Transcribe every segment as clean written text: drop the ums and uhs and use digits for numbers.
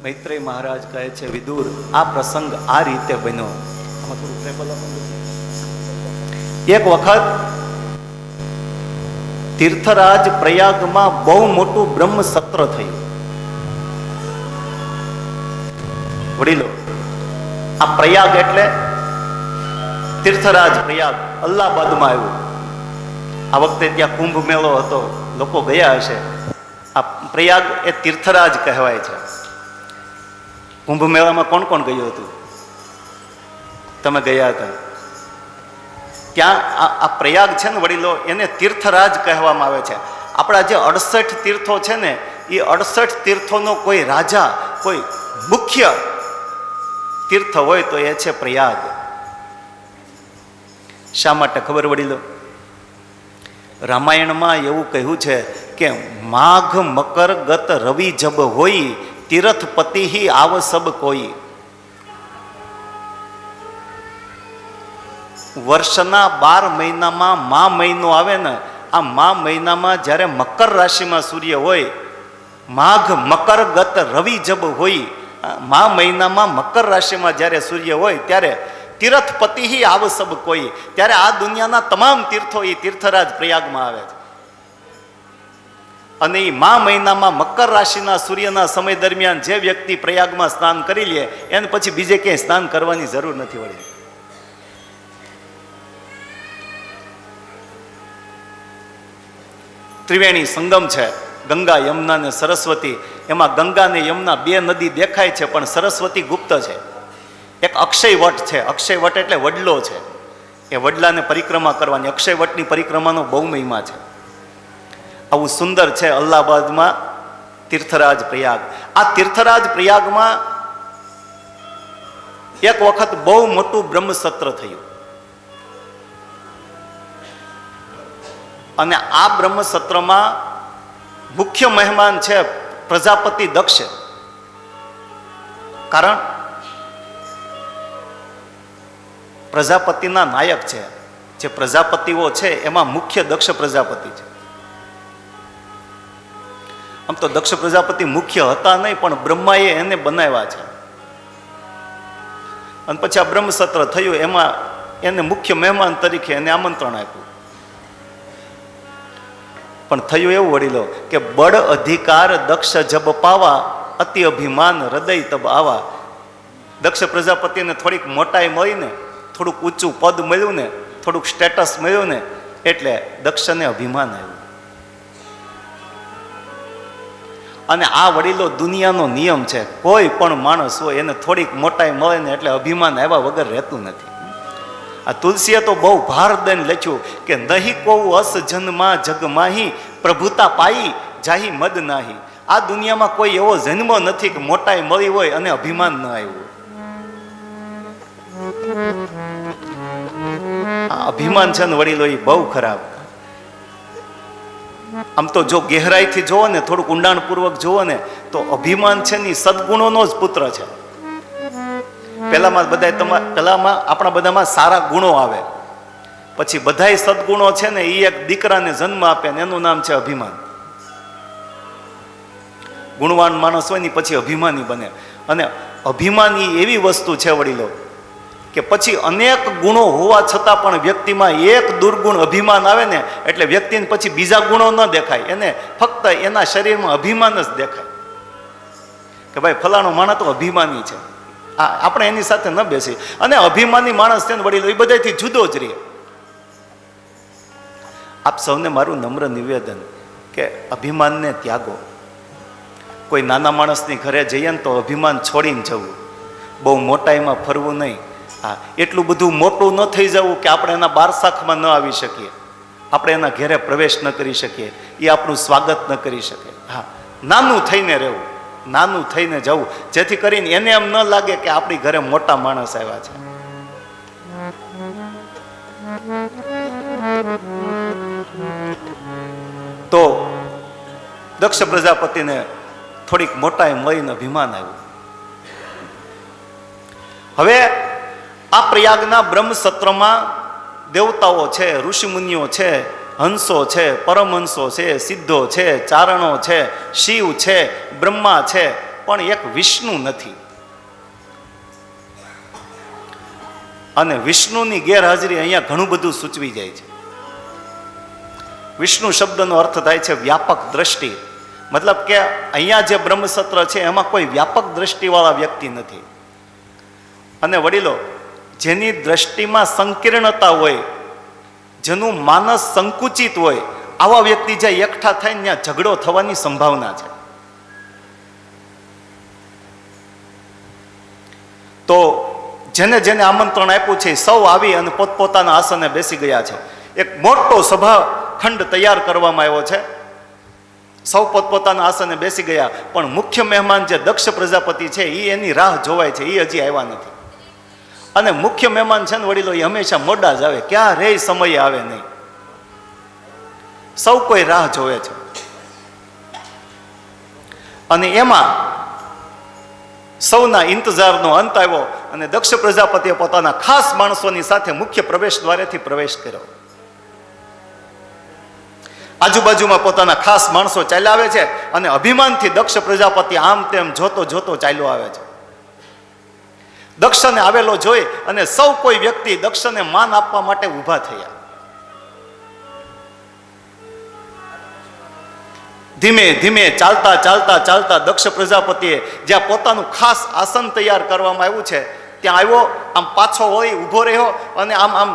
મૈત્રેય મહારાજ કહે છે, વિદુર, આ પ્રસંગ આ રીતે બન્યો. એક વખત તીર્થરાજ પ્રયાગમાં બહુ મોટું બ્રહ્મ સત્ર થયું. વડીલો, આ પ્રયાગ એટલે તીર્થરાજ પ્રયાગ અલ્હાબાદમાં આવ્યું. આ વખતે ત્યાં કુંભ મેળો હતો, લોકો ગયા હશે. આ પ્રયાગ એ તીર્થરાજ કહેવાય છે. કુંભ મેળામાં કોણ કોણ ગયું હતું? તમે ગયા હતા? ત્યાં આ પ્રયાગ છે ને વડીલો, એને તીર્થરાજ કહેવામાં આવે છે. આપણા જે 68 તીર્થો છે ને, એ 68 તીર્થોનો કોઈ રાજા, કોઈ મુખ્ય તીર્થ હોય તો એ છે પ્રયાગ. શા માટે ખબર વડીલો? રામાયણમાં એવું કહ્યું છે કે માઘ મકર ગત રવિ જબ હોઈ, તીર્થપતિ હી આવ સબ કોઈ. વર્ષના 12 મહિનામાં મા મહિનો આવે ને, આ મા મહિનામાં જ્યારે મકર રાશિમાં સૂર્ય હોય, માઘ મકર ગત રવિ જબ હોય, મા મહિનામાં મકર રાશિમાં જ્યારે સૂર્ય હોય ત્યારે તીર્થપતિ હી આવ સબ કોઈ, ત્યારે આ દુનિયાના તમામ તીર્થો એ તીર્થરાજ પ્રયાગમાં આવે છે. અને એ મા મહિનામાં મકર રાશિના સૂર્યના સમય દરમિયાન જે વ્યક્તિ પ્રયાગમાં સ્નાન કરી લે, એને પછી બીજે ક્યાંય સ્નાન કરવાની જરૂર નથી વળી. ત્રિવેણી સંગમ છે, ગંગા યમુના ને સરસ્વતી. એમાં ગંગા ને યમુના બે નદી દેખાય છે, પણ સરસ્વતી ગુપ્ત છે. એક અક્ષય વટ છે. અક્ષય વટ એટલે વડલો છે. એ વડલાને પરિક્રમા કરવાની, અક્ષય વટની પરિક્રમાનો બહુ મહિમા છે. આવું સુંદર છે અલ્હાબાદમાં તીર્થરાજ પ્રયાગ. આ તીર્થરાજ પ્રયાગમાં એક વખત બહુ મોટું બ્રહ્મસત્ર થયું. અને આ બ્રહ્મસત્રમાં મુખ્ય મહેમાન છે પ્રજાપતિ દક્ષ. કારણ પ્રજાપતિના નાયક છે. જે પ્રજાપતિઓ છે એમાં મુખ્ય દક્ષ પ્રજાપતિ છે. આમ તો દક્ષ પ્રજાપતિ મુખ્ય હતા નહીં, પણ બ્રહ્માએ એને બનાવ્યા છે. અને પછી આ બ્રહ્મસત્ર થયું, એમાં એને મુખ્ય મહેમાન તરીકે એને આમંત્રણ આપ્યું. પણ થયું એવું વડીલો કે બળ અધિકાર દક્ષ જબ પાવા, અતિ અભિમાન હૃદય તબ આવા. દક્ષ પ્રજાપતિને થોડીક મોટાઈ મળી ને, થોડુંક ઊંચું પદ મળ્યું ને, થોડુંક સ્ટેટસ મળ્યું ને, એટલે દક્ષને અભિમાન આવ્યું. અને આ વડીલો દુનિયાનો નિયમ છે, કોઈ પણ માણસ હોય એને થોડીક મોટાઈ મળે ને એટલે અભિમાન આવ્યા વગર રહેતું નથી. આ તુલસીએ તો બહુ ભાર દઈને લખ્યું કે નહીં કોવું અસ જન્મા જગમાહી, પ્રભુતા પાઈ જાહી મદ નાહી. આ દુનિયામાં કોઈ એવો જન્મ નથી કે મોટાઈ મળી હોય અને અભિમાન ન આવ્યું. આ અભિમાન છે ને વડીલો, એ બહુ ખરાબ. આમ તો જો ગહેરાઈથી જોવો ને, થોડુંક ઊંડાણપૂર્વક જોવો ને, તો અભિમાન છે ને સદગુણોનો જ પુત્ર છે. પહેલામાં આપણા બધામાં સારા ગુણો આવે, પછી બધાય સદગુણો છે ને એ એક દીકરાને જન્મ આપે ને એનું નામ છે અભિમાન. ગુણવાન માણસ હોય ને પછી અભિમાની બને. અને અભિમાની એવી વસ્તુ છે વડીલો કે પછી અનેક ગુણો હોવા છતાં પણ વ્યક્તિમાં એક દુર્ગુણ અભિમાન આવે ને, એટલે વ્યક્તિને પછી બીજા ગુણો ન દેખાય, એને ફક્ત એના શરીરમાં અભિમાન જ દેખાય કે ભાઈ ફલાણો માણસ તો અભિમાની છે. આપણે એની સાથે ન બેસી. અને અભિમાની માણસ છે ને વડીલો, એ બધાથી જુદો જ રહે. આપ સૌને મારું નમ્ર નિવેદન કે અભિમાનને ત્યાગો. કોઈ નાના માણસની ઘરે જઈએ ને તો અભિમાન છોડીને જવું, બહુ મોટાઈમાં ફરવું નહીં. હા, એટલું બધું મોટું ન થઈ જવું કે આપણે એના બારસાખમાં ન આવી શકીએ, આપણે એના ઘેરે પ્રવેશ ન કરી શકીએ, એ આપણું સ્વાગત ન કરી શકે. હા, નાનું થઈને રહેવું, નાનું થઈને જવું, જેથી કરીને એને એમ ન લાગે કે આપણી ઘરે મોટા માણસ આવ્યા છે. તો દક્ષ પ્રજાપતિને થોડીક મોટાઈ મળીને અભિમાન આવ્યું. હવે આ પ્રયાગના બ્રહ્મસત્રમાં દેવતાઓ છે, ઋષિમુનિઓ છે, હંસો છે, પરમહંસો છે, સિદ્ધો છે, ચારણો છે, શિવ છે, બ્રહ્મા છે, પણ એક વિષ્ણુ નથી. અને વિષ્ણુની ગેરહાજરી અહીંયા ઘણું બધું સૂચવી જાય છે. વિષ્ણુ શબ્દનો અર્થ થાય છે વ્યાપક દ્રષ્ટિ. મતલબ કે અહીંયા જે બ્રહ્મસત્ર છે એમાં કોઈ વ્યાપક દ્રષ્ટિવાળા વ્યક્તિ નથી. અને વડીલો, જેની દ્રષ્ટિમાં સંકીર્ણતા હોય, જેનું માનસ સંકુચિત હોય, આવા વ્યક્તિ જ્યાં એકઠા થાય ત્યાં ઝઘડો થવાની સંભાવના છે. તો જેને જેને આમંત્રણ આપ્યું છે સૌ આવી અને પોતપોતાના આસને બેસી ગયા છે. એક મોટો સભાખંડ તૈયાર કરવામાં આવ્યો છે. સૌ પોતપોતાના આસને બેસી ગયા, પણ મુખ્ય મહેમાન જે દક્ષ પ્રજાપતિ છે એ એની રાહ જોવાય છે, એ હજી આવ્યા નથી. અને મુખ્ય મહેમાન છે ને વડીલો, એ હંમેશા મોડા જ આવે, ક્યારેય સમયે આવે નહીં. સૌ કોઈ રાહ જોવે છે. અને એમાં સૌના ઇંતજારનો અંત આવ્યો અને દક્ષ પ્રજાપતિએ પોતાના ખાસ માણસોની સાથે મુખ્ય પ્રવેશ દ્વારેથી પ્રવેશ કર્યો. આજુબાજુમાં પોતાના ખાસ માણસો ચાલ્યા આવે છે અને અભિમાનથી દક્ષ પ્રજાપતિ આમ તેમ જોતો જોતો ચાલ્યો આવે છે. દક્ષને આવેલો જોઈ અને સૌ કોઈ વ્યક્તિ દક્ષને માન આપવા માટે ઊભા થયા. ધીમે ધીમે ચાલતા ચાલતા ચાલતા દક્ષ પ્રજાપતિએ જ્યાં પોતાનું ખાસ આસન તૈયાર કરવામાં આવ્યું છે ત્યાં આવ્યો. આમ પાછો હોય ઊભો રહ્યો અને આમ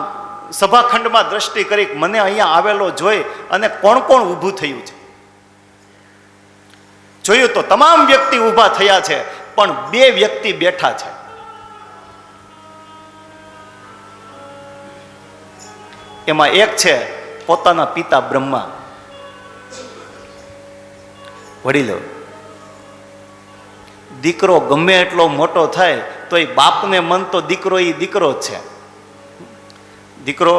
સભાખંડમાં દ્રષ્ટિ કરી, મને અહીંયા આવેલો જોઈ અને કોણ કોણ ઊભું થયું છે. જોયું તો તમામ વ્યક્તિ ઊભા થયા છે, પણ બે વ્યક્તિ બેઠા છે. એમાં એક છે પોતાના પિતા બ્રહ્મા. વડીલો, દીકરો ગમે એટલો મોટો થાય તો એ બાપને મન તો દીકરો એ દીકરો જ છે. દીકરો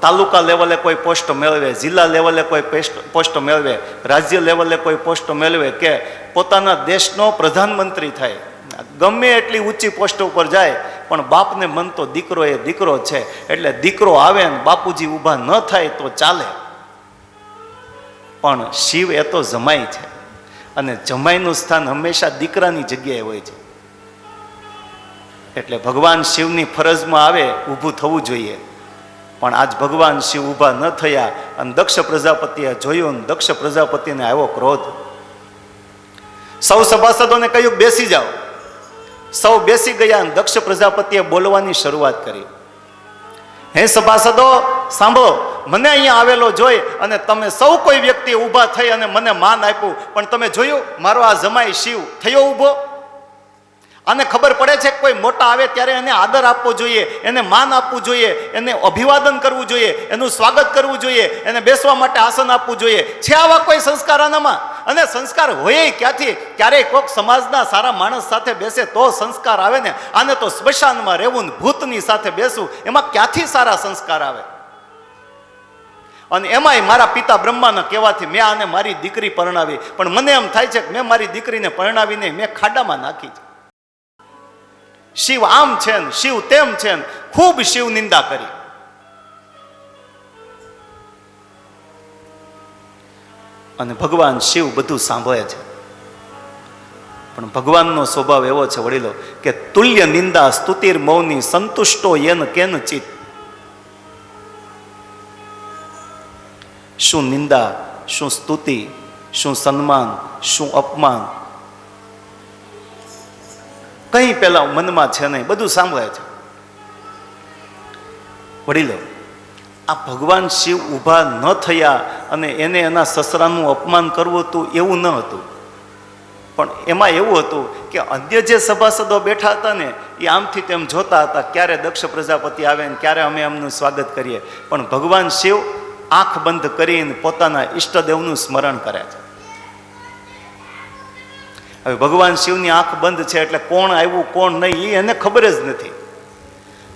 તાલુકા લેવલે કોઈ પોસ્ટ મેળવે, જિલ્લા લેવલે કોઈ પોસ્ટ મેળવે, રાજ્ય લેવલે કોઈ પોસ્ટ મેળવે, કે પોતાના દેશનો પ્રધાનમંત્રી થાય, ગમે એટલી ઊંચી પોસ્ટ ઉપર જાય, પણ બાપને મન તો દીકરો એ દીકરો છે. એટલે દીકરો આવે ને બાપુજી ઊભા ન થાય તો ચાલે, પણ શિવ એ તો જમાઈ છે અને જમાઈનું સ્થાન હંમેશા દીકરાની જગ્યાએ હોય છે. એટલે ભગવાન શિવની ફરજમાં આવે ઊભું થવું જોઈએ, પણ આજ ભગવાન શિવ ઊભા ન થયા અને દક્ષ પ્રજાપતિએ જોયું ને દક્ષ પ્રજાપતિને આવ્યો ક્રોધ. સૌ સભાસદોને કહ્યું બેસી જાઓ. સૌ બેસી ગયા અને દક્ષ પ્રજાપતિએ બોલવાની શરૂઆત કરી. હે સભાસદો સાંભળો, મને અહીંયા આવેલો જોઈ અને તમે સૌ કોઈ વ્યક્તિ ઊભા થઈ અને મને માન આપ્યું, પણ તમે જોયું મારો આ જમાઈ શિવ થયો ઊભો. આને ખબર પડે છે કે કોઈ મોટા આવે ત્યારે એને આદર આપવો જોઈએ, એને માન આપવું જોઈએ, એને અભિવાદન કરવું જોઈએ, એનું સ્વાગત કરવું જોઈએ, એને બેસવા માટે આસન આપવું જોઈએ. છે આવા કોઈ સંસ્કાર આનામાં? અને સંસ્કાર હોય ક્યાંથી? ક્યારેય કોઈક સમાજના સારા માણસ સાથે બેસે તો સંસ્કાર આવે ને. આને તો સ્મશાનમાં રહેવું ને ભૂતની સાથે બેસવું, એમાં ક્યાંથી સારા સંસ્કાર આવે? અને એમાંય મારા પિતા બ્રહ્માના કહેવાથી મેં આને મારી દીકરી પરણાવી, પણ મને એમ થાય છે કે મેં મારી દીકરીને પરણાવી નહીં, મેં ખાડામાં નાખી છે. શિવ આમ છે ને શિવ તેમ છે ને ખૂબ શિવ નિંદા કરી. અને ભગવાન શિવ બધું સાંભળે છે, પણ ભગવાનનો સ્વભાવ એવો છે વડીલો કે તુલ્ય નિંદા સ્તુતિર મૌની સંતુષ્ટો યેન કેન ચિત. શું નિંદા, શું સ્તુતિ, શું સન્માન, શું અપમાન, કઈ પેલા મનમાં છે નહીં, બધું સાંભળે છે. વડીલો, આ ભગવાન શિવ ઊભા ન થયા અને એને એના સસરાનું અપમાન કરવું હતું એવું ન હતું, પણ એમાં એવું હતું કે અન્ય જે સભાસદો બેઠા હતા ને એ આમથી તેમ જોતા હતા, ક્યારે દક્ષ પ્રજાપતિ આવે ને ક્યારે અમે એમનું સ્વાગત કરીએ. પણ ભગવાન શિવ આંખ બંધ કરીને પોતાના ઈષ્ટદેવનું સ્મરણ કરે છે. હવે ભગવાન શિવની આંખ બંધ છે એટલે કોણ આવ્યું કોણ નહીં એ એને ખબર જ નથી.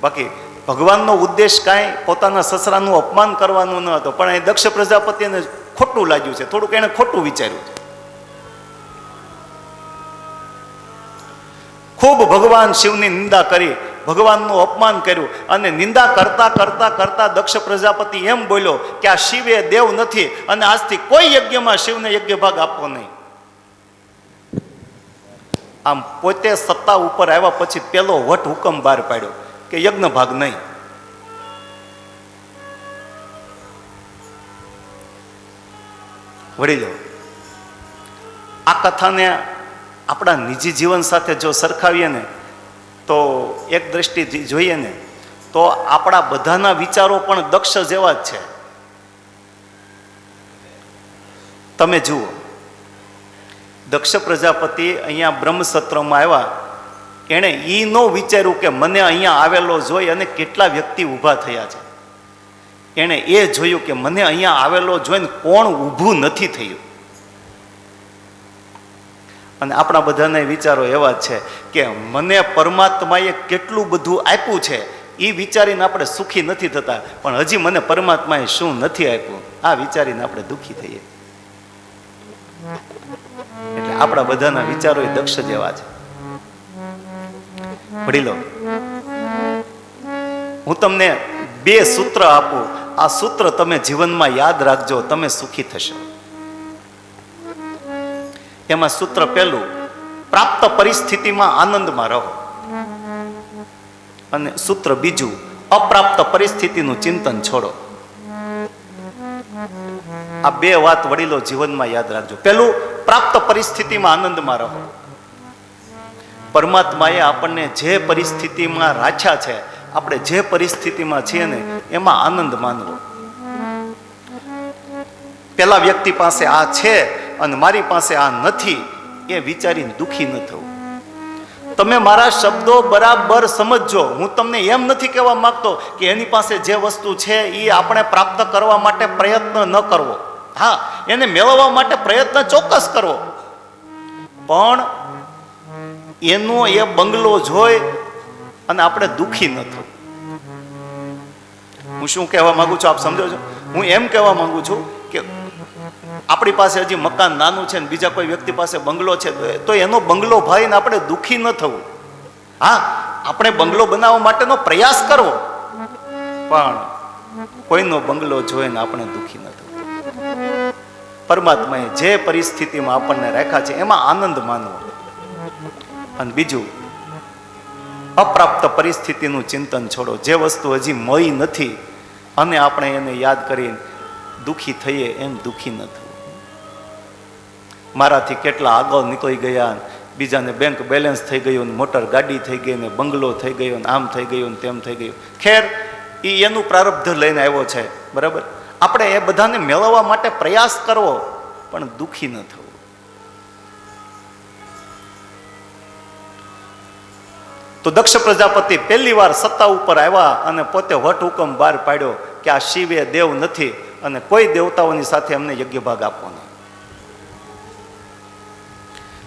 બાકી ભગવાનનો ઉદ્દેશ કાંઈ પોતાના સસરાનું અપમાન કરવાનું ન હતો, પણ એ દક્ષ પ્રજાપતિને ખોટું લાગ્યું છે, થોડુંક એને ખોટું વિચાર્યું છે. ખૂબ ભગવાન શિવની નિંદા કરી, ભગવાનનું અપમાન કર્યું અને નિંદા કરતા કરતા કરતા દક્ષ પ્રજાપતિ એમ બોલ્યો કે આ શિવ એ દેવ નથી અને આજથી કોઈ યજ્ઞમાં શિવને યજ્ઞ ભાગ આપવો નહીં. આમ પોતે સત્તા ઉપર આવ્યા પછી પેલો વટ હુકમ બહાર પાડ્યો કે યજ્ઞ ભાગ નહીં. વડીલો, આ કથાને આપણા નિજી જીવન સાથે જો સરખાવીએ ને તો એક દ્રષ્ટિથી જોઈએ ને તો આપણા બધાના વિચારો પણ દક્ષ જેવા જ છે. તમે જુઓ, દક્ષ પ્રજાપતિ અહીંયા બ્રહ્મસત્રમાં આવ્યા, એણે એ ન વિચાર્યું કે મને અહીંયા આવેલો જોઈ અને કેટલા વ્યક્તિ ઊભા થયા છે. એણે એ જોયું કે મને અહીંયા આવેલો જોઈને કોણ ઊભું નથી થયું. અને આપણા બધાને વિચારો એવા જ છે કે મને પરમાત્માએ કેટલું બધું આપ્યું છે એ વિચારીને આપણે સુખી નથી થતા, પણ હજી મને પરમાત્માએ શું નથી આપ્યું આ વિચારીને આપણે દુઃખી થઈએ. એટલે આપણા બધાના વિચારો એ દક્ષ જેવા છે. વડીલો, હું તમને 2 સૂત્ર આપું, આ સૂત્ર તમે જીવનમાં યાદ રાખજો, તમે સુખી થશો. એમાં સૂત્ર પહેલું, પ્રાપ્ત પરિસ્થિતિમાં આનંદમાં રહો. અને સૂત્ર બીજું, અપ્રાપ્ત પરિસ્થિતિનું ચિંતન છોડો. આ 2 વાત વડીલો જીવનમાં યાદ રાખજો. પહેલું, પ્રાપ્ત પરિસ્થિતિમાં આનંદમાં રહો. પરમાત્માએ આપણને જે પરિસ્થિતિમાં રાખ્યા છે, આપણે જે પરિસ્થિતિમાં છીએ ને એમાં આનંદ માનવો. પેલા વ્યક્તિ પાસે આ છે અને મારી પાસે આ નથી એ વિચારીને દુઃખી ન થવું. તમે મારા શબ્દો બરાબર સમજજો. હું તમને એમ નથી કહેવા માંગતો કે એની પાસે જે વસ્તુ છે એ આપણે પ્રાપ્ત કરવા માટે પ્રયત્ન ન કરવો. હા, એને મેળવવા માટે પ્રયત્ન ચોક્કસ કરવો, પણ એનો એ બંગલો જોઈ અને આપણે દુઃખી ન થવું. હું શું કહેવા માંગુ છું આપ સમજો છો? હું એમ કહેવા માંગુ છું કે આપણી પાસે હજી મકાન નાનું છે ને બીજા કોઈ વ્યક્તિ પાસે બંગલો છે તો એનો બંગલો ભાઈને આપણે દુઃખી ન થવું. હા, આપણે બંગલો બનાવવા માટેનો પ્રયાસ કરવો, પણ કોઈનો બંગલો જોઈને આપણે દુઃખી ન થવું. પરમાત્માએ જે પરિસ્થિતિમાં આપણને રાખ્યા છે એમાં આનંદ માનવો. અને બીજું, અપ્રાપ્ત પરિસ્થિતિનું ચિંતન છોડો. જે વસ્તુ હજી મળી નથી અને આપણે એને યાદ કરીને દુઃખી થઈએ એમ દુઃખી ન થવું. મારાથી કેટલા આગળ નીકળી ગયા, બીજાને બેંક બેલેન્સ થઈ ગયું, મોટર ગાડી થઈ ગઈ, ને બંગલો થઈ ગયો, ને આમ થઈ ગયું, તેમ થઈ ગયું. ખેર, એ એનું પ્રારબ્ધ લઈને આવ્યો છે, બરાબર. આપણે એ બધાને મેળવવા માટે પ્રયાસ કરવો, પણ દુઃખી ન થવું. તો દક્ષ પ્રજાપતિ પહેલી વાર સત્તા ઉપર આવ્યા અને પોતે વટ હુકમ બહાર પાડ્યો કે આ શિવ એ દેવ નથી અને કોઈ દેવતાઓની સાથે એમને યજ્ઞ ભાગ આપવો નહીં.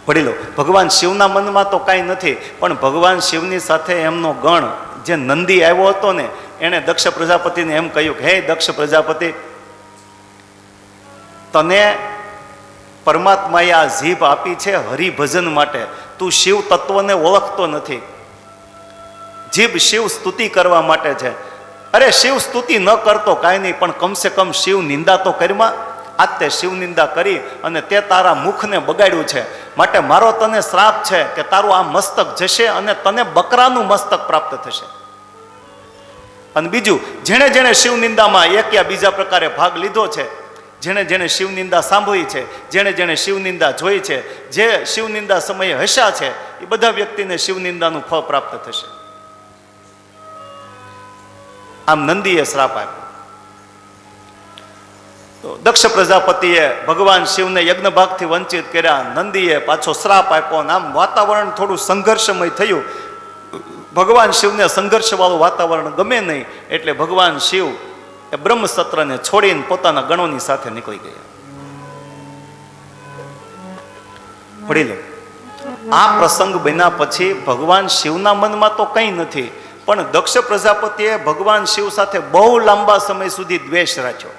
વડીલો, ભગવાન શિવના મનમાં તો કાંઈ નથી, પણ ભગવાન શિવની સાથે એમનો ગણ જે નંદી આવ્યો હતો ને, એણે દક્ષ પ્રજાપતિને એમ કહ્યું કે હે દક્ષ પ્રજાપતિ, તને પરમાત્માએ આ જીભ આપી છે હરિભજન માટે, તું શિવ તત્વને ઓળખતો નથી. જીભ શિવ સ્તુતિ કરવા માટે છે. અરે શિવ સ્તુતિ ન કરતો કાંઈ નહીં, પણ કમસે કમ શિવ નિંદા તો કરમાં. આજ તે શિવ નિંદા કરી અને તે તારા મુખને બગાડ્યું છે, માટે મારો તને શ્રાપ છે કે તારું આ મસ્તક જશે અને તને બકરાનું મસ્તક પ્રાપ્ત થશે. અને બીજું, જેણે જેણે શિવ નિંદામાં એક યા બીજા પ્રકારે ભાગ લીધો છે, જેણે જેણે શિવ નિંદા સાંભળી છે, જેણે જેણે શિવ નિંદા જોઈ છે, જે શિવ નિંદા સમયે હસ્યા છે, એ બધા વ્યક્તિને શિવ નિંદાનું ફળ પ્રાપ્ત થશે. આમ નંદીએ શ્રાપ આપ્યો. તો દક્ષ પ્રજાપતિએ ભગવાન શિવને યજ્ઞ ભાગથી વંચિત કર્યા, નંદીએ પાછો શ્રાપ આપ્યો. અને આમ વાતાવરણ થોડું સંઘર્ષમય થયું. ભગવાન શિવને સંઘર્ષવાળું વાતાવરણ ગમે નહીં, એટલે ભગવાન શિવ એ બ્રહ્મસત્રને છોડીને પોતાના ગણોની સાથે નીકળી ગયા. વડીલો, આ પ્રસંગ બન્યા પછી ભગવાન શિવના મનમાં તો કંઈ નથી, પણ દક્ષ પ્રજાપતિએ ભગવાન શિવ સાથે બહુ લાંબા સમય સુધી દ્વેષ રાખ્યો.